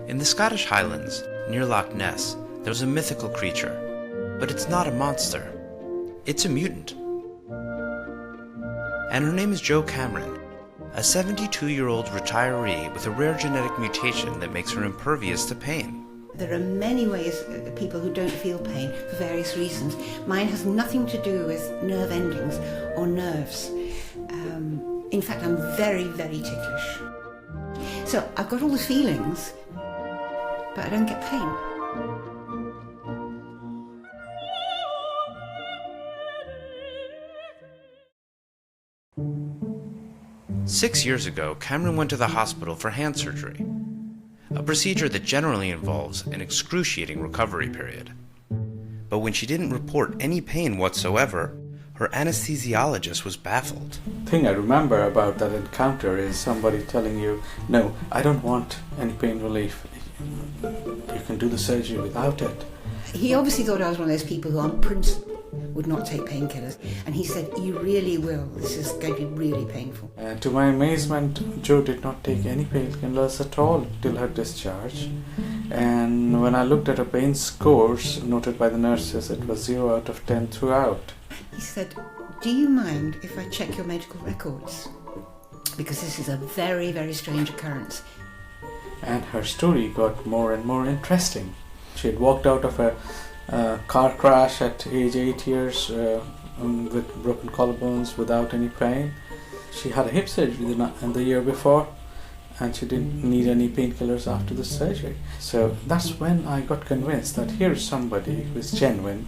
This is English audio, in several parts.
In the Scottish Highlands, near Loch Ness, there's a mythical creature, but it's not a monster. It's a mutant. And her name is Jo Cameron, a 72-year-old retiree with a rare genetic mutation that makes her impervious to pain. There are many ways people who don't feel pain for various reasons. Mine has nothing to do with nerve endings or nerves. In fact, I'm very, very ticklish. So I've got all the feelings, but I don't get pain. Six years ago, Cameron went to the hospital for hand surgery, a procedure that generally involves an excruciating recovery period. But when she didn't report any pain whatsoever, her anesthesiologist was baffled. The thing I remember about that encounter is somebody telling you, no, I don't want any pain relief. You can do the surgery without it. He obviously thought I was one of those people who on principle would not take painkillers, and he said, you really will, this is going to be really painful. To my amazement, Jo did not take any painkillers at all till her discharge, and when I looked at her pain scores noted by the nurses, it was 0 out of 10 throughout. He said, do you mind if I check your medical records? Because this is a very, very strange occurrence. And her story got more and more interesting. She had walked out of a car crash at age 8 years with broken collarbones without any pain. She had a hip surgery the year before, and she didn't need any painkillers after the surgery. So that's when I got convinced that here's somebody who is genuine,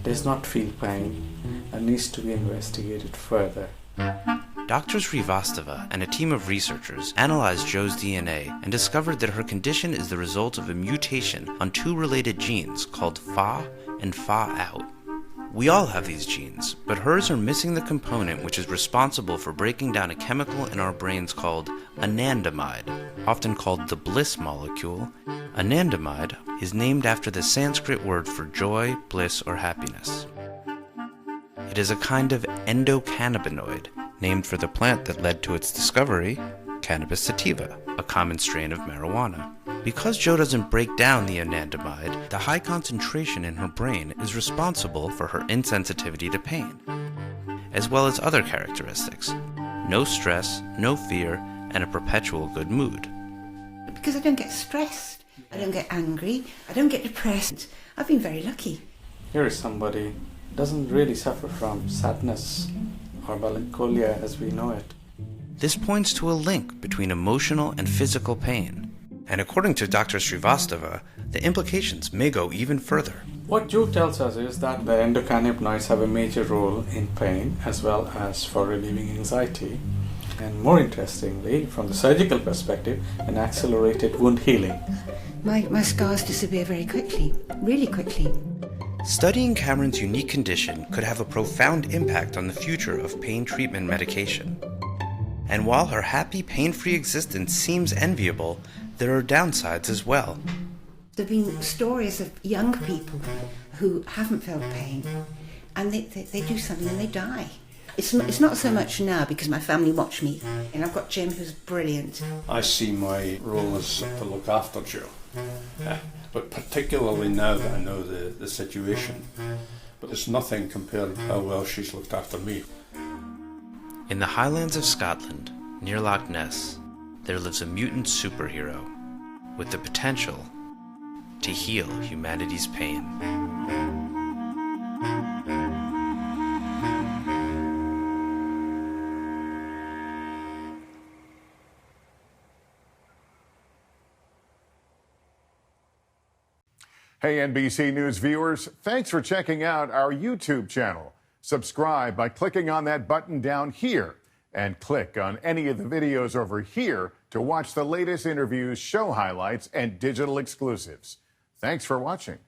does not feel pain, and needs to be investigated further. Dr. Srivastava and a team of researchers analyzed Jo's DNA and discovered that her condition is the result of a mutation on two related genes called Fa and Fa-out. We all have these genes, but hers are missing the component which is responsible for breaking down a chemical in our brains called ANANDAMIDE, often called the bliss molecule. ANANDAMIDE is named after the Sanskrit word for joy, bliss, or happiness. It is a kind of endocannabinoid, named for the plant that led to its discovery, cannabis sativa, a common strain of marijuana. Because Jo doesn't break down the anandamide, the high concentration in her brain is responsible for her insensitivity to pain, as well as other characteristics: no stress, no fear, and a perpetual good mood. Because I don't get stressed, I don't get angry, I don't get depressed. I've been very lucky. Here is somebody who doesn't really suffer from sadness or melancholia as we know it. This points to a link between emotional and physical pain. And according to Dr. Srivastava, the implications may go even further. What Jo tells us is that the endocannabinoids have a major role in pain as well as for relieving anxiety. And more interestingly, from the surgical perspective, an accelerated wound healing. My scars disappear very quickly, really quickly. Studying Cameron's unique condition could have a profound impact on the future of pain treatment medication. And while her happy, pain-free existence seems enviable, there are downsides as well. There have been stories of young people who haven't felt pain, and they do something and they die. It's not so much now because my family watch me, and I've got Jim who's brilliant. I see my role as to look after Jo, but particularly now that I know the situation, but it's nothing compared to how well she's looked after me. In the Highlands of Scotland, near Loch Ness, there lives a mutant superhero with the potential to heal humanity's pain. Hey, NBC News viewers, thanks for checking out our YouTube channel. Subscribe by clicking on that button down here and click on any of the videos over here to watch the latest interviews, show highlights, and digital exclusives. Thanks for watching.